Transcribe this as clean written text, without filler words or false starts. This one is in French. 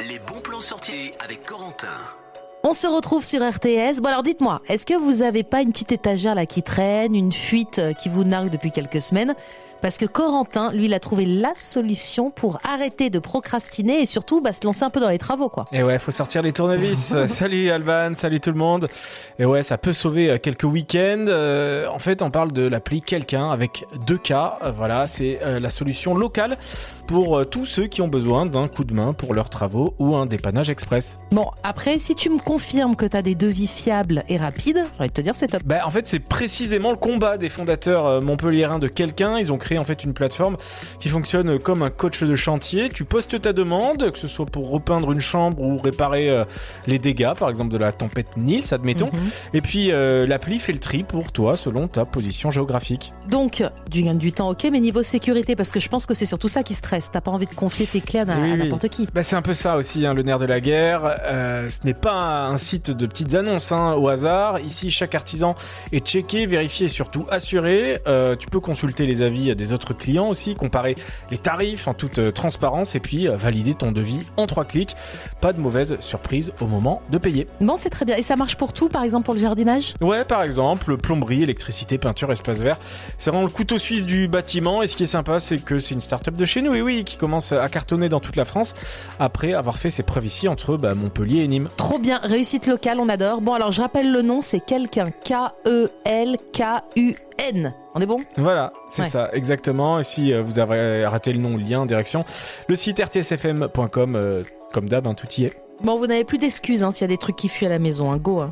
Les bons plans sortis avec Corentin. On se retrouve sur RTS. Bon alors dites-moi, est-ce que vous avez pas une petite étagère là qui traîne, une fuite qui vous nargue depuis quelques semaines ? Parce que Corentin, lui, il a trouvé la solution pour arrêter de procrastiner et surtout se lancer un peu dans les travaux, quoi. Et ouais, faut sortir les tournevis. Salut Alban, salut tout le monde. Et ouais, ça peut sauver quelques week-ends. En fait, on parle de l'appli Quelqu'un avec 2 K. Voilà, c'est la solution locale pour tous ceux qui ont besoin d'un coup de main pour leurs travaux ou un dépannage express. Bon, après, si tu me confirmes que tu as des devis fiables et rapides, j'ai envie de te dire c'est top. En fait, c'est précisément le combat des fondateurs montpelliérains de Quelqu'un. Ils ont créé en fait une plateforme qui fonctionne comme un coach de chantier. Tu postes ta demande, que ce soit pour repeindre une chambre ou réparer les dégâts, par exemple de la tempête Nils, admettons. Et puis l'appli fait le tri pour toi selon ta position géographique. Donc, tu gagnes du temps, ok, mais niveau sécurité, parce que je pense que c'est surtout ça qui stresse. T'as pas envie de confier tes clés à n'importe qui. C'est un peu ça aussi, le nerf de la guerre. Ce n'est pas un site de petites annonces au hasard. Ici, chaque artisan est checké, vérifié et surtout assuré. Tu peux consulter les avis des autres clients aussi, comparer les tarifs en toute transparence et puis valider ton devis en 3 clics. Pas de mauvaise surprise au moment de payer. Bon, c'est très bien. Et ça marche pour tout, par exemple pour le jardinage ? Ouais, par exemple, plomberie, électricité, peinture, espace vert. C'est vraiment le couteau suisse du bâtiment. Et ce qui est sympa, c'est que c'est une start-up de chez nous, et oui, qui commence à cartonner dans toute la France après avoir fait ses preuves ici entre Montpellier et Nîmes. Trop bien, réussite locale, on adore. Bon, alors je rappelle le nom, c'est Quelqu'un, Kelkun. On est bon ? Voilà, c'est ça, exactement. Et si vous avez raté le nom, lien, direction, le site rtsfm.com, comme d'hab, tout y est. Bon, vous n'avez plus d'excuses s'il y a des trucs qui fuient à la maison, go.